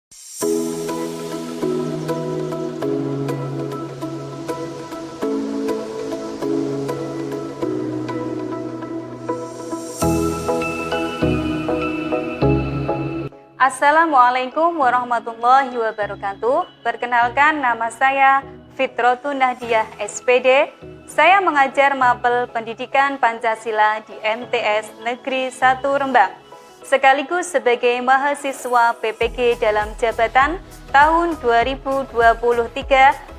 Assalamualaikum warahmatullahi wabarakatuh. Perkenalkan, nama saya Fitrotun Nahdiah SPD. Saya mengajar mapel pendidikan Pancasila di MTS Negeri 1 Rembang, sekaligus sebagai mahasiswa PPG dalam jabatan tahun 2023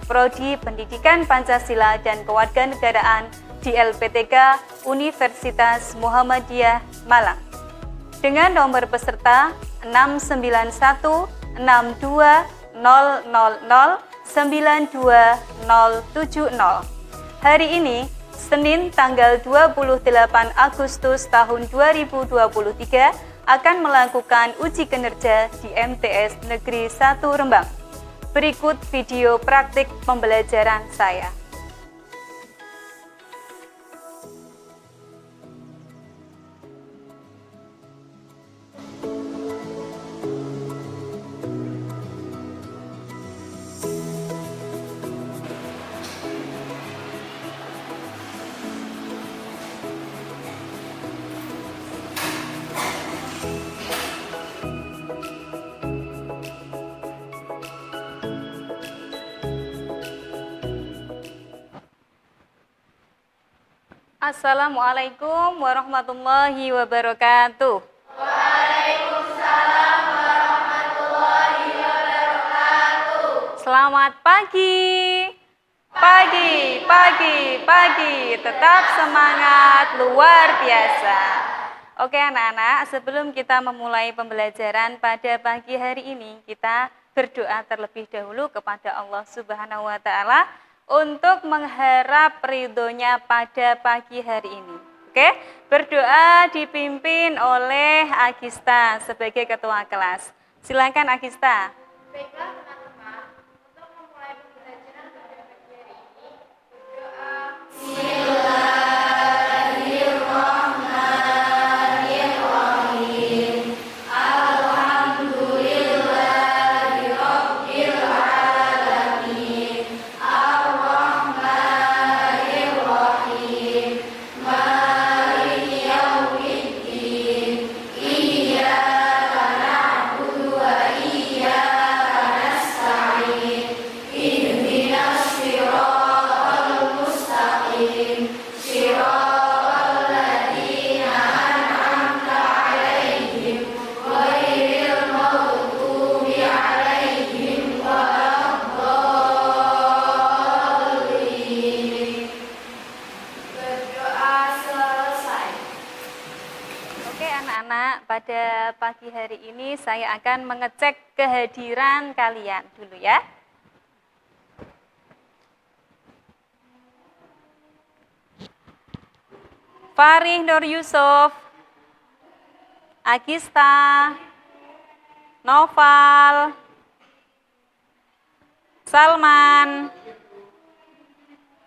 Prodi Pendidikan Pancasila dan Kewarganegaraan di LPTK Universitas Muhammadiyah Malang. Dengan nomor peserta 6916200092070. Hari ini, Senin tanggal 28 Agustus tahun 2023 akan melakukan uji kinerja di MTS Negeri 1 Rembang. Berikut video praktik pembelajaran saya. Assalamualaikum warahmatullahi wabarakatuh. Waalaikumsalam warahmatullahi wabarakatuh. Selamat pagi. Pagi. Tetap semangat, luar biasa. Oke anak-anak, sebelum kita memulai pembelajaran pada pagi hari ini, kita berdoa terlebih dahulu kepada Allah Subhanahu wa Ta'ala untuk mengharap ridhonya pada pagi hari ini. Oke, berdoa dipimpin oleh Agista sebagai ketua kelas. Silakan Agista. Baiklah teman-teman, untuk memulai pembelajaran pada pagi hari ini, berdoa. Bismillahirrahmanirrahim. Alhamdulillahirabbil alamin. Ar-Rahmanirrahim. Maliki yaumiddin. Iyyaka na'budu wa iyyaka nasta'in. Ihdinas siratal mustaqim. Siratal ladzina an'amta 'alaihim ghairil maghdubi 'alaihim waladdallin. Berdoa selesai. Oke anak-anak, pada pagi hari ini saya akan mengecek kehadiran kalian dulu ya. Farih Nur Yusuf, Agista, Noval, Salman,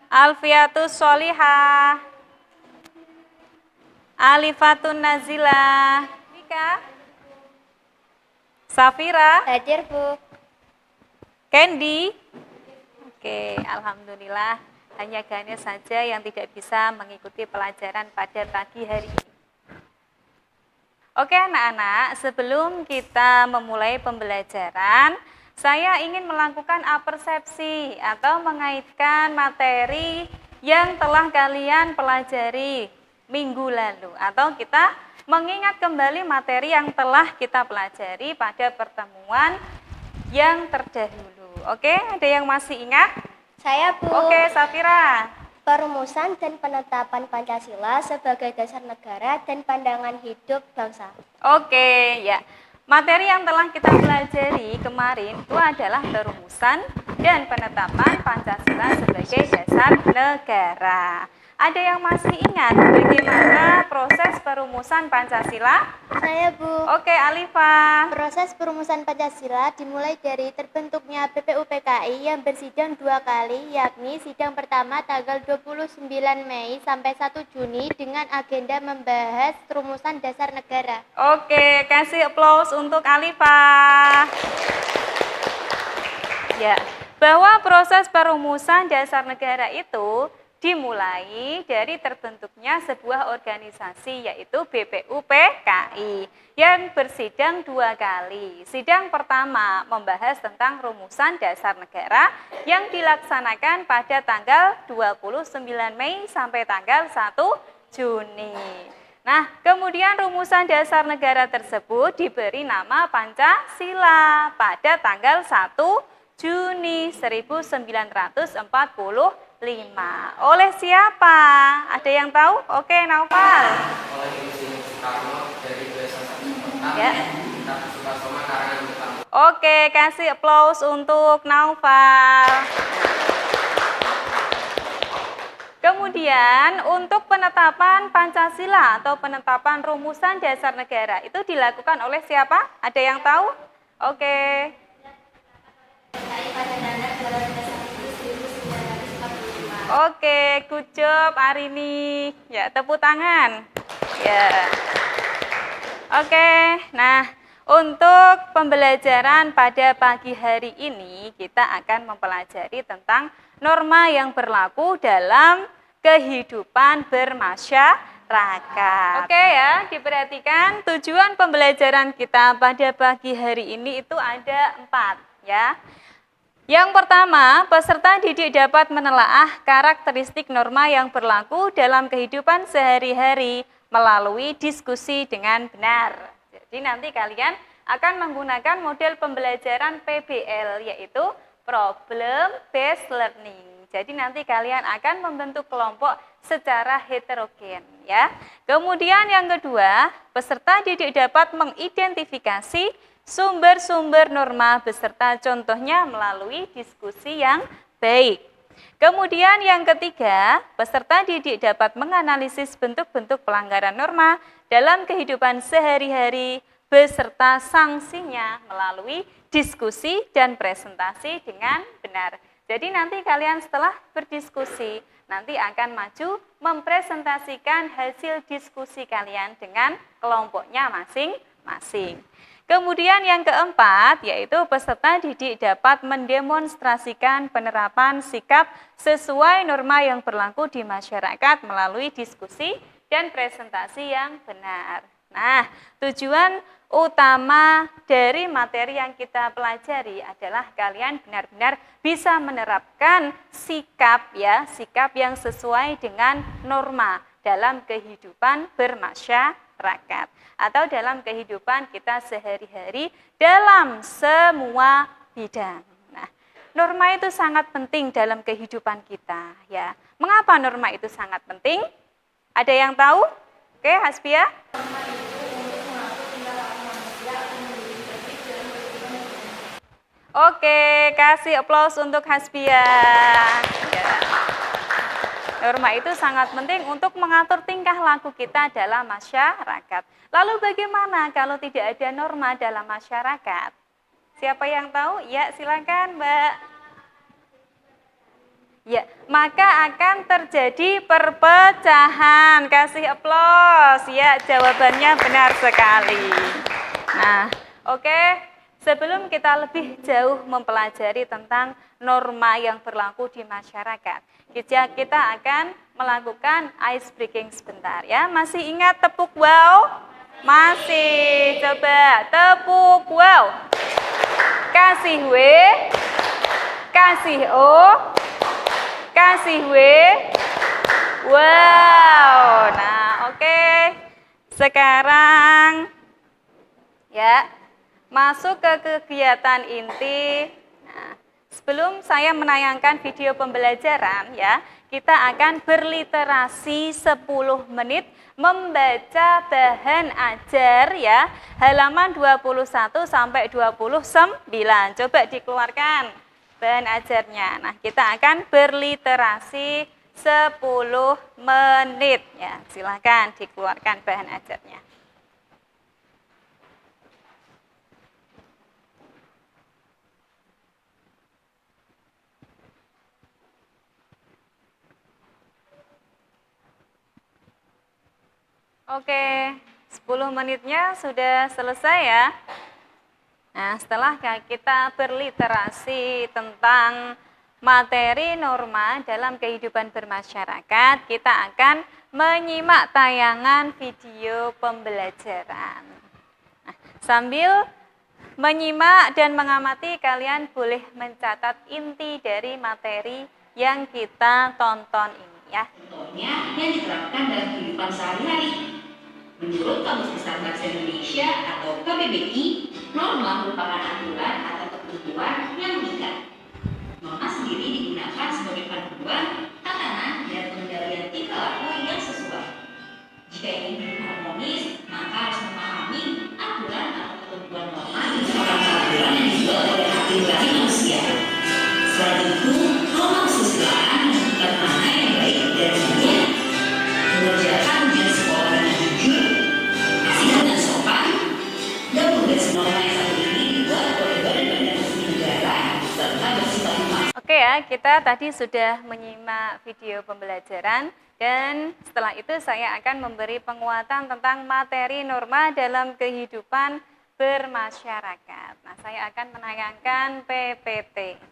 Alfiatus Solihah, Alifatun Nazila, Mika, Safira, Hadir, Bu. Candy. Oke, alhamdulillah. Hanya Ganes saja yang tidak bisa mengikuti pelajaran pada pagi hari ini. Oke anak-anak, sebelum kita memulai pembelajaran, saya ingin melakukan apersepsi atau mengaitkan materi yang telah kalian pelajari minggu lalu. Atau kita mengingat kembali materi yang telah kita pelajari pada pertemuan yang terdahulu. Oke, ada yang masih ingat? Saya, Bu. Oke, Safira. Perumusan dan penetapan Pancasila sebagai dasar negara dan pandangan hidup bangsa. Oke, ya. Materi yang telah kita pelajari kemarin itu adalah perumusan dan penetapan Pancasila sebagai dasar negara. Ada yang masih ingat bagaimana proses perumusan Pancasila? Saya, Bu. Oke, Alifa. Proses perumusan Pancasila dimulai dari terbentuknya BPUPKI yang bersidang 2 kali, yakni sidang pertama tanggal 29 Mei sampai 1 Juni dengan agenda membahas perumusan dasar negara. Oke, kasih aplaus untuk Alifa. Ya, bahwa proses perumusan dasar negara itu dimulai dari terbentuknya sebuah organisasi yaitu BPUPKI yang bersidang 2 kali. Sidang pertama membahas tentang rumusan dasar negara yang dilaksanakan pada tanggal 29 Mei sampai tanggal 1 Juni. Nah, kemudian rumusan dasar negara tersebut diberi nama Pancasila pada tanggal 1 Juni 1945. Oleh siapa? Ada yang tahu? Oke, Naufal. Oleh Insinyur Soekarno dari Desa Ya. Soekarno karangan Betawi. Oke, kasih aplaus untuk Naufal. Kemudian untuk penetapan Pancasila atau penetapan rumusan dasar negara itu dilakukan oleh siapa? Ada yang tahu? Oke. Oke, good job Arini. Ya, tepuk tangan. Ya. Oke, nah untuk pembelajaran pada pagi hari ini kita akan mempelajari tentang norma yang berlaku dalam kehidupan bermasyarakat. Oke ya, diperhatikan tujuan pembelajaran kita pada pagi hari ini itu ada 4 ya. Yang pertama, peserta didik dapat menelaah karakteristik norma yang berlaku dalam kehidupan sehari-hari melalui diskusi dengan benar. Jadi nanti kalian akan menggunakan model pembelajaran PBL yaitu Problem Based Learning. Jadi nanti kalian akan membentuk kelompok secara heterogen ya. Kemudian yang kedua, peserta didik dapat mengidentifikasi sumber-sumber norma beserta contohnya melalui diskusi yang baik. Kemudian yang ketiga, peserta didik dapat menganalisis bentuk-bentuk pelanggaran norma dalam kehidupan sehari-hari beserta sanksinya melalui diskusi dan presentasi dengan benar. Jadi nanti kalian setelah berdiskusi, nanti akan maju mempresentasikan hasil diskusi kalian dengan kelompoknya masing-masing. Kemudian yang keempat, yaitu peserta didik dapat mendemonstrasikan penerapan sikap sesuai norma yang berlaku di masyarakat melalui diskusi dan presentasi yang benar. Nah, tujuan utama dari materi yang kita pelajari adalah kalian benar-benar bisa menerapkan sikap yang sesuai dengan norma dalam kehidupan bermasyarakat atau dalam kehidupan kita sehari-hari dalam semua bidang. Nah, norma itu sangat penting dalam kehidupan kita ya. Mengapa norma itu sangat penting? Ada yang tahu? Oke, Hasbia? Oke, kasih aplaus untuk Hasbia. Ya. Norma itu sangat penting untuk mengatur tingkah laku kita dalam masyarakat. Lalu bagaimana kalau tidak ada norma dalam masyarakat? Siapa yang tahu? Ya, silakan, Mbak. Ya, maka akan terjadi perpecahan. Kasih aplaus. Ya, jawabannya benar sekali. Nah, oke. Sebelum kita lebih jauh mempelajari tentang norma yang berlaku di masyarakat, kita akan melakukan ice breaking sebentar ya. Masih ingat tepuk wow? Masih. Coba tepuk wow. Kasih W, kasih O, kasih W. Wow. Nah, oke. Sekarang ya, masuk ke kegiatan inti. Nah, sebelum saya menayangkan video pembelajaran ya, kita akan berliterasi 10 menit membaca bahan ajar ya, halaman 21 sampai 29. Coba dikeluarkan bahan ajarnya. Nah, kita akan berliterasi 10 menit ya. Silakan dikeluarkan bahan ajarnya. Oke, 10 menitnya sudah selesai ya. Nah, setelah kita berliterasi tentang materi norma dalam kehidupan bermasyarakat, kita akan menyimak tayangan video pembelajaran. Nah, sambil menyimak dan mengamati, kalian boleh mencatat inti dari materi yang kita tonton ini ya. Contohnya yang diterapkan dalam kehidupan sehari-hari. Menurut Kamus Besar Bahasa Indonesia atau KBBI, norma merupakan aturan atau ketentuan yang mengikat. Norma sendiri digunakan sebagai panduan, tatanan, dan pengendalian tingkah laku yang sesuai. Jika ingin hidup harmonis, maka harus memahami aturan atau ketentuan norma merupakan aturan yang dibuat oleh hati nurani manusia. Selain itu, norma kesusilaan menentukan mana yang baik dan buruk, mengerjakan ujian sekolah dengan jujur, asik dan sopan, dan tugas norma yang satu ini dibuat oleh badan-badan resmi negara serta bersifat humanis. Oke ya, kita tadi sudah menyimak video pembelajaran dan setelah itu saya akan memberi penguatan tentang materi norma dalam kehidupan bermasyarakat. Nah, saya akan menayangkan PPT.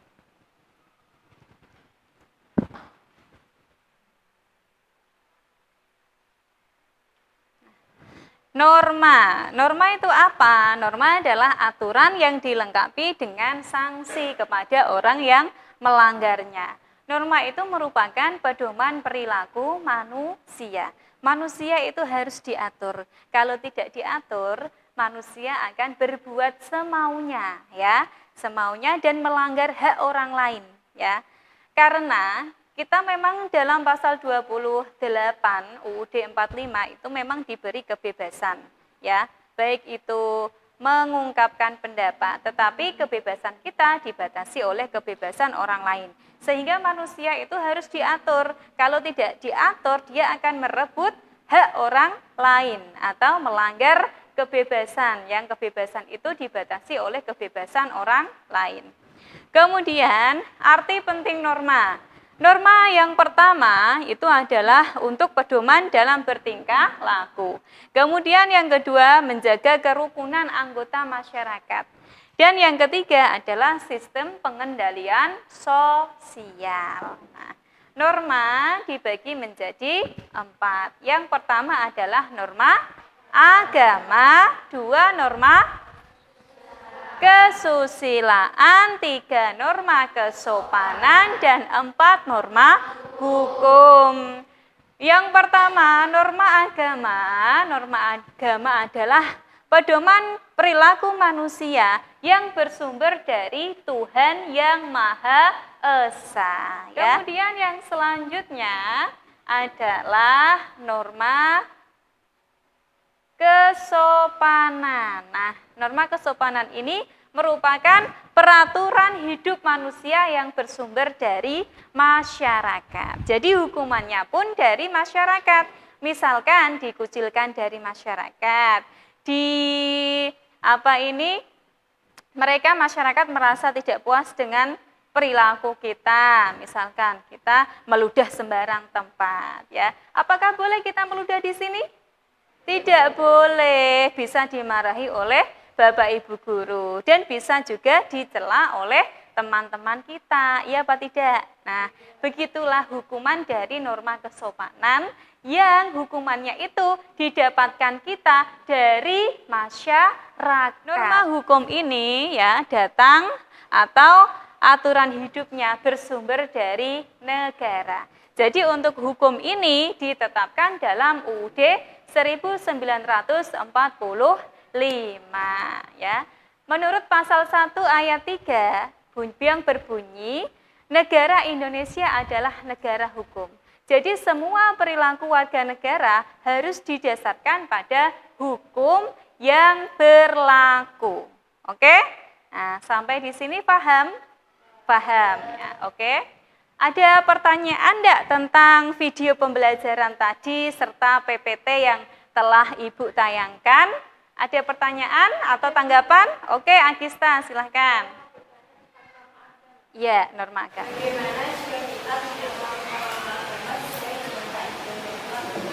Norma itu apa? Norma adalah aturan yang dilengkapi dengan sanksi kepada orang yang melanggarnya. Norma itu merupakan pedoman perilaku manusia. Manusia itu harus diatur. Kalau tidak diatur, manusia akan berbuat semaunya, ya, semaunya dan melanggar hak orang lain, ya. Karena kita memang dalam pasal 28 UUD 45 itu memang diberi kebebasan, ya, baik itu mengungkapkan pendapat, tetapi kebebasan kita dibatasi oleh kebebasan orang lain. Sehingga manusia itu harus diatur. Kalau tidak diatur, dia akan merebut hak orang lain atau melanggar kebebasan, yang kebebasan itu dibatasi oleh kebebasan orang lain. Kemudian, arti penting norma. Norma yang pertama itu adalah untuk pedoman dalam bertingkah laku. Kemudian yang kedua, menjaga kerukunan anggota masyarakat. Dan yang ketiga adalah sistem pengendalian sosial. Nah, norma dibagi menjadi 4. Yang pertama adalah norma agama, 2 norma kesusilaan, 3 norma kesopanan, dan 4 norma hukum. Yang pertama, norma agama adalah pedoman perilaku manusia yang bersumber dari Tuhan yang Maha Esa. Ya. Kemudian yang selanjutnya adalah norma kesopanan. Nah, norma kesopanan ini merupakan peraturan hidup manusia yang bersumber dari masyarakat. Jadi hukumannya pun dari masyarakat. Misalkan dikucilkan dari masyarakat, mereka masyarakat merasa tidak puas dengan perilaku kita. Misalkan kita meludah sembarang tempat, ya. Apakah boleh kita meludah di sini? Tidak boleh, bisa dimarahi oleh Bapak Ibu guru dan bisa juga dicela oleh teman-teman kita, iya apa tidak? Nah, begitulah hukuman dari norma kesopanan yang hukumannya itu didapatkan kita dari masyarakat. Norma hukum ini ya datang atau aturan hidupnya bersumber dari negara. Jadi untuk hukum ini ditetapkan dalam UUD 1945 ya. Menurut pasal 1 ayat 3 yang berbunyi, negara Indonesia adalah negara hukum. Jadi semua perilaku warga negara harus didasarkan pada hukum yang berlaku. Oke? Nah, sampai di sini paham? Paham ya, oke? Ada pertanyaan enggak tentang video pembelajaran tadi serta PPT yang telah Ibu tayangkan? Ada pertanyaan atau tanggapan? Oke, Agista, silahkan. Ya, norma agama.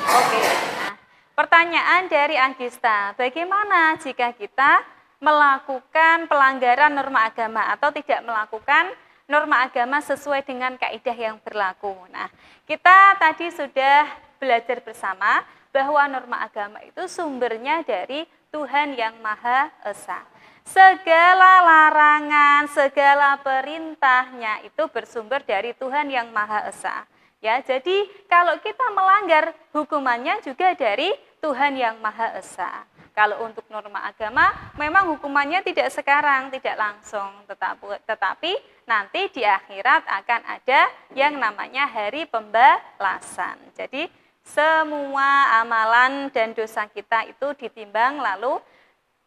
Oke, nah, pertanyaan dari Agista, bagaimana jika kita melakukan pelanggaran norma agama atau tidak melakukan norma agama sesuai dengan kaidah yang berlaku. Nah, kita tadi sudah belajar bersama bahwa norma agama itu sumbernya dari Tuhan yang Maha Esa. Segala larangan, segala perintahnya itu bersumber dari Tuhan yang Maha Esa. Ya, jadi kalau kita melanggar, hukumannya juga dari Tuhan yang Maha Esa. Kalau untuk norma agama, memang hukumannya tidak sekarang, tidak langsung, tetapi nanti di akhirat akan ada yang namanya hari pembalasan. Jadi semua amalan dan dosa kita itu ditimbang lalu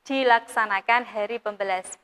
dilaksanakan hari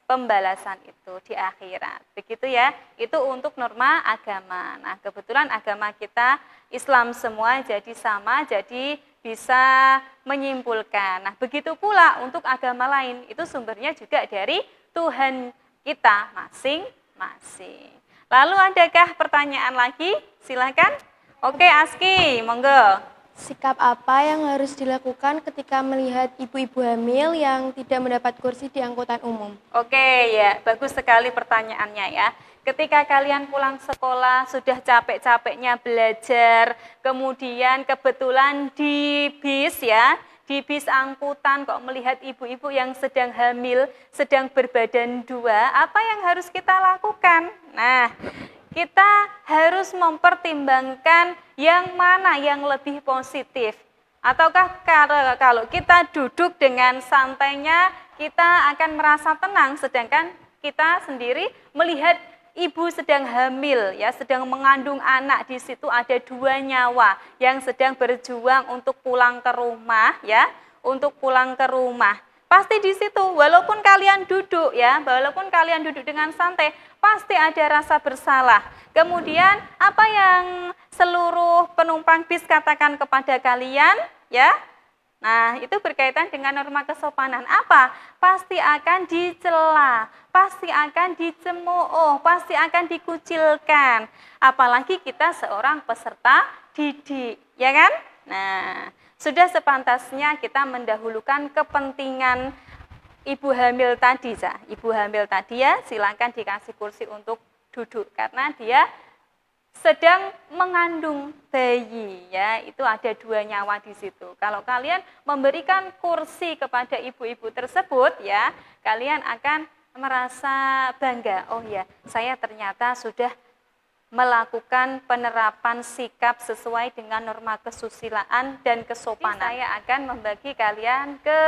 pembalasan itu di akhirat. Begitu ya, itu untuk norma agama. Nah, kebetulan agama kita Islam semua jadi sama, jadi bisa menyimpulkan. Nah, begitu pula untuk agama lain, itu sumbernya juga dari Tuhan kita masing-masing. Lalu adakah pertanyaan lagi? Silakan. Oke, Aski, monggo. Sikap apa yang harus dilakukan ketika melihat ibu-ibu hamil yang tidak mendapat kursi di angkutan umum? Oke ya, bagus sekali pertanyaannya ya. Ketika kalian pulang sekolah sudah capek-capeknya belajar, kemudian kebetulan di bis ya, di bis angkutan kok melihat ibu-ibu yang sedang hamil, sedang berbadan dua, apa yang harus kita lakukan? Nah, kita harus mempertimbangkan yang mana yang lebih positif. Ataukah kalau kita duduk dengan santainya, kita akan merasa tenang, sedangkan kita sendiri melihat ibu sedang hamil, ya, sedang mengandung anak, di situ ada 2 nyawa yang sedang berjuang untuk pulang ke rumah, ya, untuk pulang ke rumah. Pasti di situ, walaupun kalian duduk ya, walaupun kalian duduk dengan santai, pasti ada rasa bersalah. Kemudian apa yang seluruh penumpang bis katakan kepada kalian, ya? Nah, itu berkaitan dengan norma kesopanan. Apa? Pasti akan dicela, pasti akan dicemooh, pasti akan dikucilkan. Apalagi kita seorang peserta didik, ya kan? Nah, sudah sepantasnya kita mendahulukan kepentingan ibu hamil tadi, Ibu hamil tadi ya, silakan dikasih kursi untuk duduk karena dia sedang mengandung bayi ya, itu ada 2 nyawa di situ. Kalau kalian memberikan kursi kepada ibu-ibu tersebut ya, kalian akan merasa bangga. Oh ya, saya ternyata sudah melakukan penerapan sikap sesuai dengan norma kesusilaan dan kesopanan. Jadi saya akan membagi kalian ke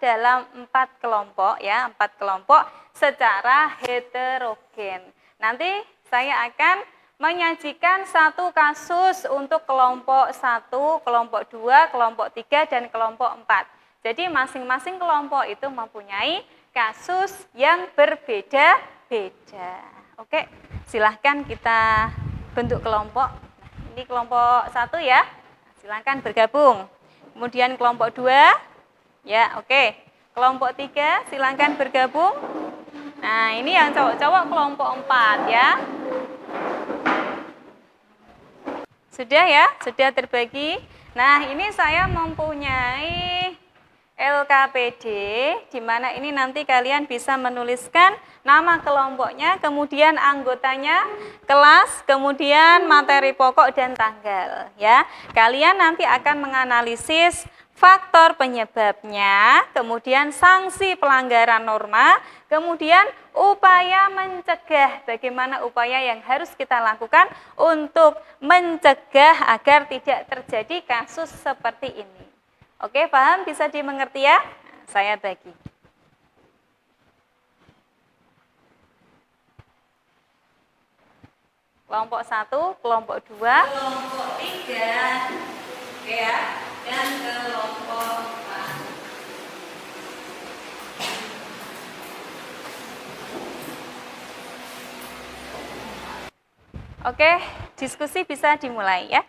dalam 4 kelompok ya, 4 kelompok secara heterogen. Nanti saya akan menyajikan 1 kasus untuk kelompok 1, kelompok 2, kelompok 3, dan kelompok 4. Jadi masing-masing kelompok itu mempunyai kasus yang berbeda-beda. Oke, silahkan kita bentuk kelompok. Nah, ini kelompok 1 ya, silahkan bergabung. Kemudian kelompok 2, ya oke. Kelompok 3, silahkan bergabung. Nah, ini yang cowok-cowok kelompok 4 ya. Sudah ya, sudah terbagi. Nah, ini saya mempunyai LKPD, di mana ini nanti kalian bisa menuliskan nama kelompoknya, kemudian anggotanya, kelas, kemudian materi pokok dan tanggal. Ya, kalian nanti akan menganalisis faktor penyebabnya, kemudian sanksi pelanggaran norma, kemudian upaya mencegah, bagaimana upaya yang harus kita lakukan untuk mencegah agar tidak terjadi kasus seperti ini. Oke, paham? Bisa dimengerti ya? Nah, saya bagi. Kelompok 1, kelompok 2, kelompok 3, oke ya, dan kelompok 4. Oke, diskusi bisa dimulai ya.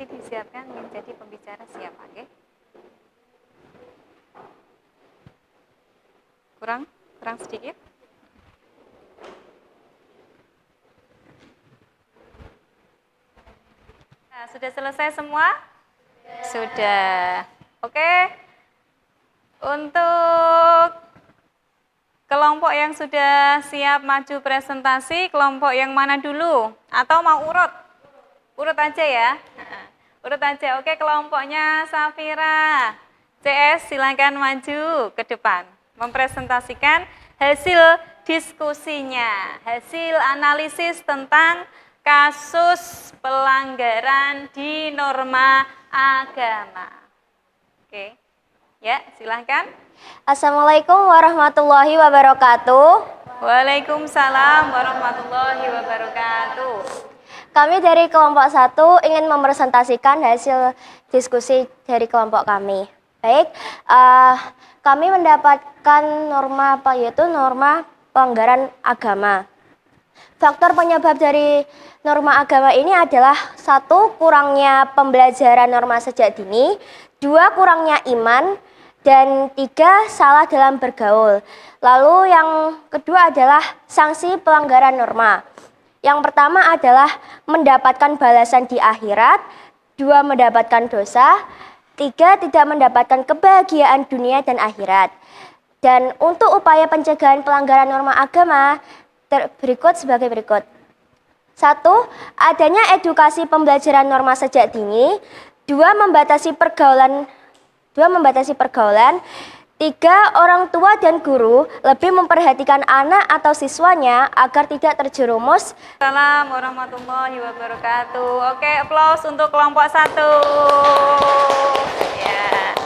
nanti disiapkan menjadi pembicara siapa, oke? Kurang sedikit. Nah, sudah selesai semua? Sudah. Oke. Untuk kelompok yang sudah siap maju presentasi, kelompok yang mana dulu? Atau mau urut? Urut aja ya. Urut aja. Oke, kelompoknya Safira. CS silakan maju ke depan. Mempresentasikan hasil diskusinya, hasil analisis tentang kasus pelanggaran di norma agama. Oke. Ya, silakan. Assalamualaikum warahmatullahi wabarakatuh. Waalaikumsalam warahmatullahi wabarakatuh. Kami dari kelompok 1 ingin mempresentasikan hasil diskusi dari kelompok kami. Baik, kami mendapatkan norma yaitu norma pelanggaran agama. Faktor penyebab dari norma agama ini adalah 1. Kurangnya pembelajaran norma sejak dini, 2. Kurangnya iman, dan 3. Salah dalam bergaul. Lalu yang kedua adalah sanksi pelanggaran norma. Yang pertama adalah mendapatkan balasan di akhirat, 2. Mendapatkan dosa, 3. Tidak mendapatkan kebahagiaan dunia dan akhirat. Dan untuk upaya pencegahan pelanggaran norma agama berikut sebagai berikut. 1. Adanya edukasi pembelajaran norma sejak dini. 2. Membatasi pergaulan. 3. Orang tua dan guru lebih memperhatikan anak atau siswanya agar tidak terjerumus. Assalamualaikum warahmatullahi wabarakatuh. Oke, aplaus untuk kelompok 1. Ya.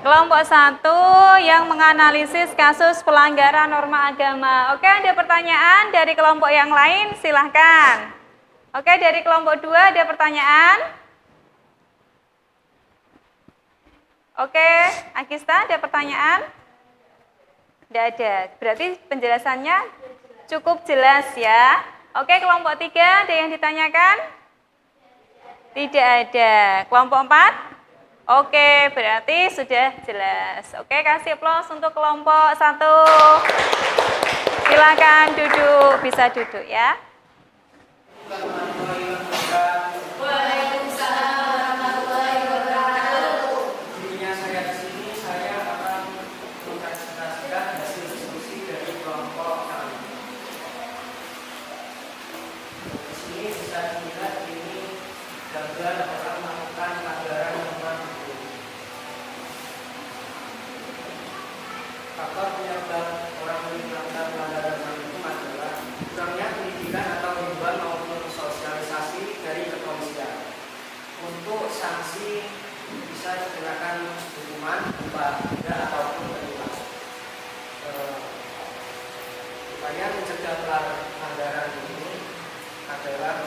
Kelompok 1 yang menganalisis kasus pelanggaran norma agama. Oke, ada pertanyaan dari kelompok yang lain? Silahkan. Oke, dari kelompok 2 ada pertanyaan? Oke, Agista, ada pertanyaan? Tidak ada. Berarti penjelasannya cukup jelas ya. Oke, kelompok 3 ada yang ditanyakan? Tidak ada. Kelompok 4? Oke, berarti sudah jelas. Oke, kasih aplaus untuk kelompok 1. Silakan duduk, bisa duduk ya. Intinya saya di sini saya akan mempresentasikan hasil diskusi dari kelompok kami. Di sini bisa dilihat ini gambar orang melakukan pelanggaran norma hukum. Faktor penyebab orang melakukan pelanggaran norma hukum adalah kurangnya pendidikan atau himbauan maupun sosialisasi dari kepolisian. Untuk sanksi bisa dikenakan hukuman berupa denda ataupun penjara. Upaya mencegah pelanggaran ini adalah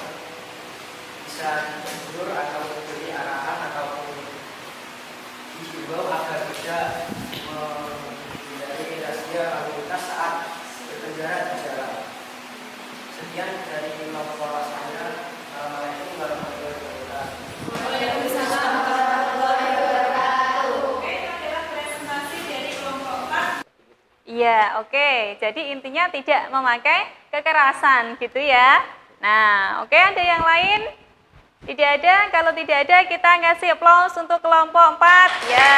bisa ditegur atau diberi arahan ataupun dihimbau agar tidak menghindari razia lalu lintas saat berkendara di jalan. Sekian dari kelompok saya. Assalamualaikum warahmatullahi wabarakatuh. Iya, oke. Jadi intinya tidak memakai kekerasan gitu ya. Nah, oke, ada yang lain? Tidak ada? Kalau tidak ada, kita ngasih aplaus untuk kelompok 4. Ya.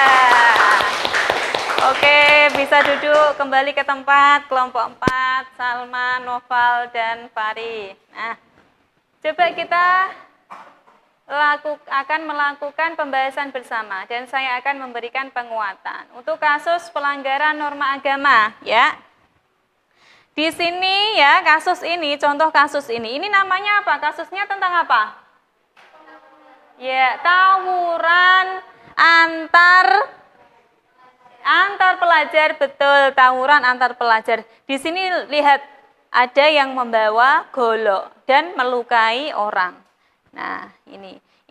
Oke, bisa duduk kembali ke tempat. Kelompok 4, Salma, Noval, dan Fari. Nah, coba kita akan melakukan pembahasan bersama dan saya akan memberikan penguatan untuk kasus pelanggaran norma agama ya. Di sini ya kasus ini, contoh kasus ini namanya apa? Kasusnya tentang apa? Ya, tawuran antar pelajar, betul, tawuran antar pelajar. Di sini lihat ada yang membawa golok dan melukai orang. Nah,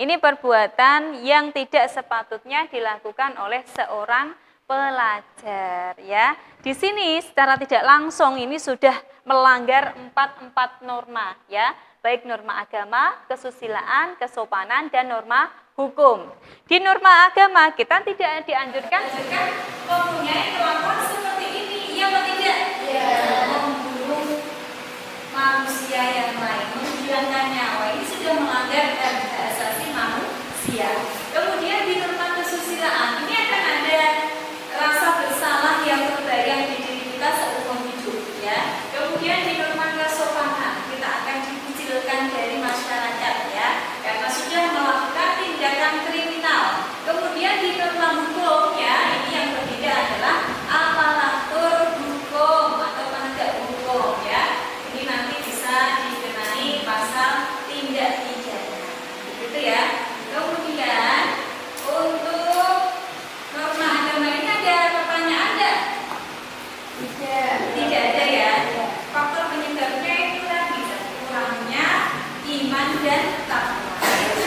ini perbuatan yang tidak sepatutnya dilakukan oleh seorang pelajar ya. Di sini secara tidak langsung ini sudah melanggar 4 norma ya, baik norma agama, kesusilaan, kesopanan dan norma hukum. Di norma agama kita tidak dianjurkan mempunyai kelakuan seperti ini, iya atau tidak? Membunuh manusia yang lain, menghilangkan nyawa, ini sudah melanggar hak asasi manusia. Kemudian di norma kesusilaan ini akan ada rasa bersalah yang terbayang di diri kita seumur hidup, ya. Kemudian di norma kesopanan kita akan dikucilkan dari masyarakat, ya, karena sudah melakukan tindakan kriminal. Kemudian di norma hukum, ya, ini yang berbeda adalah aparatur hukum atau penegak hukum, ya. Ini nanti bisa dikenai pasal tindak pidana, begitu ya. Kemudian untuk norma agama ini ada pertanyaan enggak? Tidak ada ya. Faktor penyebabnya itu tadi kurangnya iman dan takwa.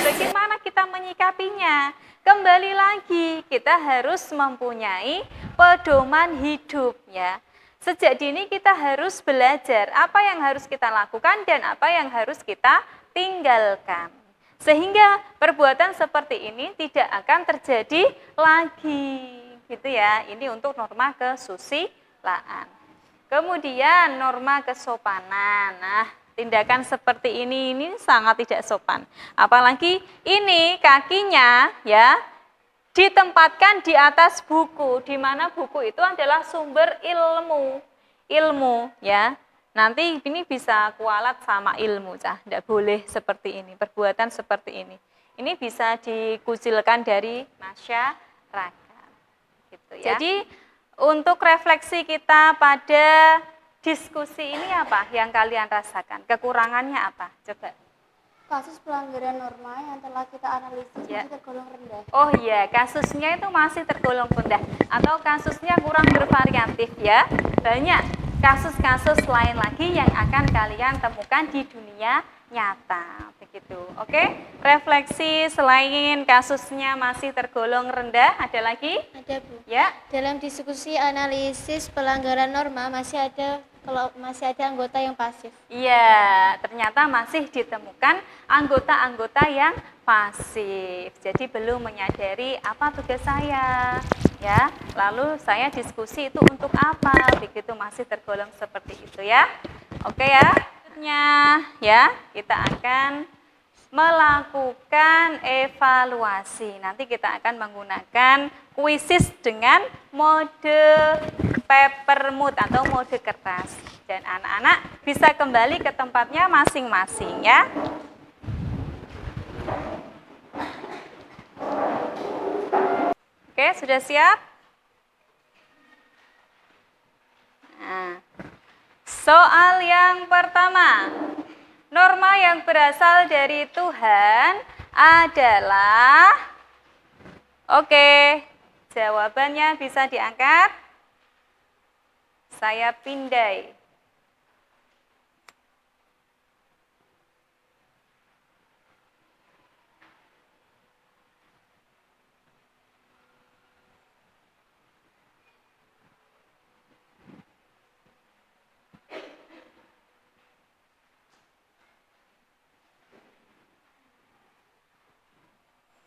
Bagaimana kita menyikapinya? Kembali lagi, kita harus mempunyai pedoman hidup, ya. Sejak dini kita harus belajar apa yang harus kita lakukan dan apa yang harus kita tinggalkan. Sehingga perbuatan seperti ini tidak akan terjadi lagi. Gitu ya. Ini untuk norma kesusilaan. Kemudian norma kesopanan. Nah, tindakan seperti ini sangat tidak sopan. Apalagi ini kakinya, ya, ditempatkan di atas buku, di mana buku itu adalah sumber ilmu, ya. Nanti ini bisa kualat sama ilmu, tidak boleh seperti ini, perbuatan seperti ini. Ini bisa dikucilkan dari masyarakat, gitu ya. Jadi untuk refleksi kita pada diskusi ini apa yang kalian rasakan? Kekurangannya apa? Coba. Kasus pelanggaran norma yang telah kita analisis Ya. masih tergolong rendah. Oh iya, kasusnya itu masih tergolong rendah atau kasusnya kurang bervariatif, ya. Banyak kasus-kasus lain lagi yang akan kalian temukan di dunia nyata, begitu. Oke, refleksi selain kasusnya masih tergolong rendah, ada lagi? Ada, Bu. Ya, Dalam diskusi analisis pelanggaran norma masih ada anggota yang pasif. iya, ternyata masih ditemukan anggota-anggota yang pasif. Jadi belum menyadari apa tugas saya, ya. Lalu saya diskusi itu untuk apa? Begitu masih tergolong seperti itu, ya. Oke ya. Selanjutnya, ya, kita akan melakukan evaluasi. Nanti kita akan menggunakan kuisis dengan mode papermood atau mode kertas. Dan anak-anak bisa kembali ke tempatnya masing-masing, ya. Oke, sudah siap? Nah, soal yang pertama. Norma yang berasal dari Tuhan adalah, oke, jawabannya bisa diangkat. Saya pindai.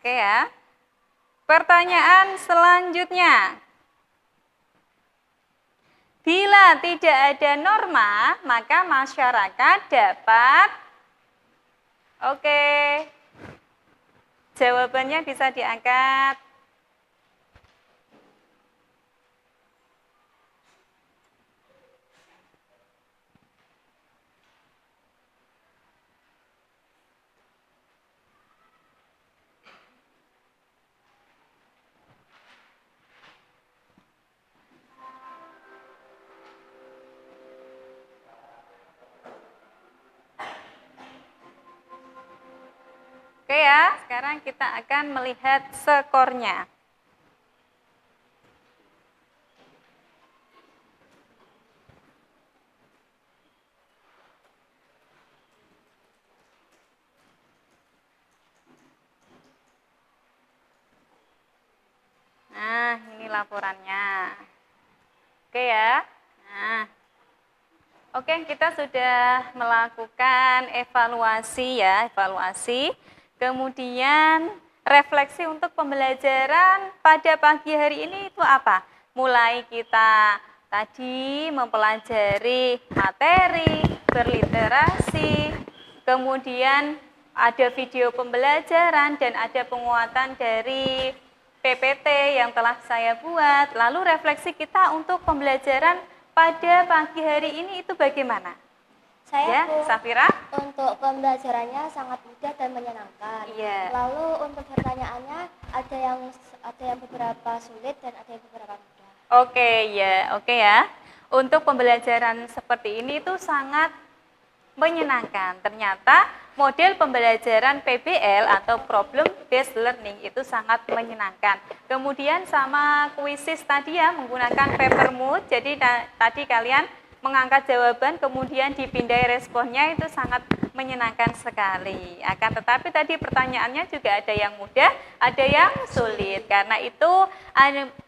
Oke ya. Pertanyaan selanjutnya. Bila tidak ada norma, maka masyarakat dapat, oke, jawabannya bisa diangkat. Oke ya, sekarang kita akan melihat skornya. Nah, ini laporannya. Oke ya. Nah, oke, kita sudah melakukan evaluasi ya, evaluasi. Kemudian refleksi untuk pembelajaran pada pagi hari ini itu apa? Mulai kita tadi mempelajari materi, berliterasi, kemudian ada video pembelajaran dan ada penguatan dari PPT yang telah saya buat. Lalu refleksi kita untuk pembelajaran pada pagi hari ini itu bagaimana? Ya, Safira? Untuk pembelajarannya sangat mudah dan menyenangkan. Iya. Lalu untuk pertanyaannya ada yang beberapa sulit dan ada yang beberapa mudah. Oke ya. Untuk pembelajaran seperti ini itu sangat menyenangkan. Ternyata model pembelajaran PBL atau Problem Based Learning itu sangat menyenangkan. Kemudian sama kuisis tadi ya, menggunakan paper mood. Jadi tadi kalian mengangkat jawaban kemudian dipindai responnya, itu sangat menyenangkan sekali. Akan tetapi tadi pertanyaannya juga ada yang mudah, ada yang sulit. Karena itu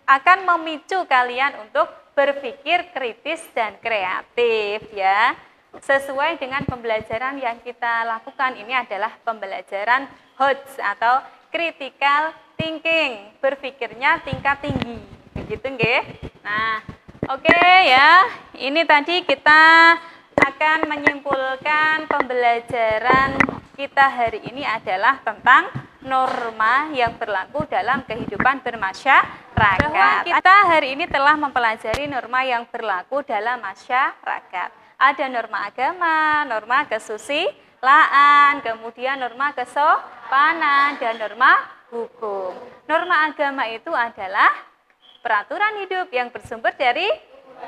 akan memicu kalian untuk berpikir kritis dan kreatif ya. Sesuai dengan pembelajaran yang kita lakukan, ini adalah pembelajaran HOTS atau critical thinking, berpikirnya tingkat tinggi. Begitu nggih? Nah, oke ya. Ini tadi kita akan menyimpulkan pembelajaran kita hari ini adalah tentang norma yang berlaku dalam kehidupan bermasyarakat. Bahwa kita hari ini telah mempelajari norma yang berlaku dalam masyarakat. Ada norma agama, norma kesusilaan, kemudian norma kesopanan, dan norma hukum. Norma agama itu adalah peraturan hidup yang bersumber dari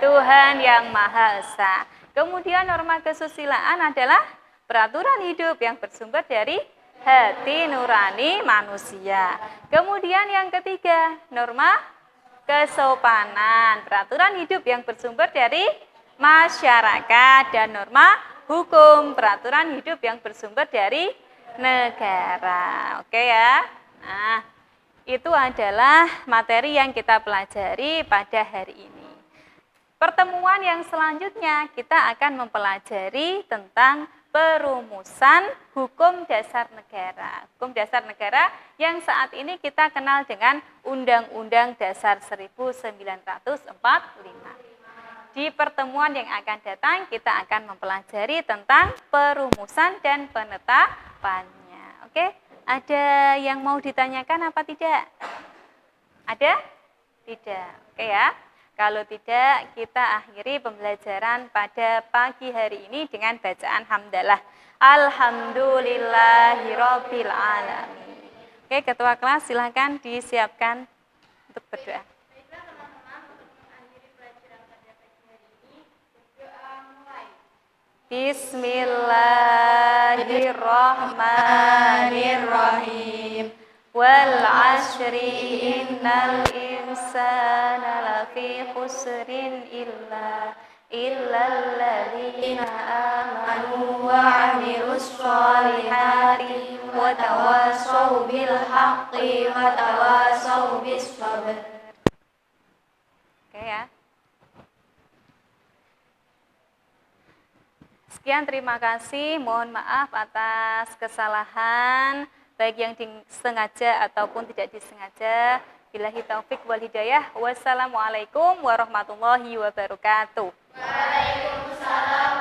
Tuhan Yang Maha Esa. Kemudian norma kesusilaan adalah peraturan hidup yang bersumber dari hati nurani manusia. Kemudian yang ketiga, norma kesopanan, peraturan hidup yang bersumber dari masyarakat. Dan norma hukum, peraturan hidup yang bersumber dari negara. Oke ya. Nah, itu adalah materi yang kita pelajari pada hari ini. Pertemuan yang selanjutnya kita akan mempelajari tentang perumusan hukum dasar negara. Hukum dasar negara yang saat ini kita kenal dengan Undang-Undang Dasar 1945. Di pertemuan yang akan datang kita akan mempelajari tentang perumusan dan penetapannya. Oke, ada yang mau ditanyakan apa tidak? Ada? Tidak. Oke ya. Kalau tidak, kita akhiri pembelajaran pada pagi hari ini dengan bacaan hamdalah. Alhamdulillahirabbil alamin. Oke, ketua kelas silakan disiapkan untuk berdoa. Bismillahirrahmanirrahim. Wal 'ashri innal insana lafi khusrin illa alladzina amanu wa 'amilus sholihati wa tawassaw bil haqqi wa tawassaw bis sabr. Oke ya. Sekian, terima kasih. Mohon maaf atas kesalahan, baik yang disengaja ataupun tidak disengaja. Billahi taufik wal hidayah. Wassalamualaikum warahmatullahi wabarakatuh. Waalaikumsalam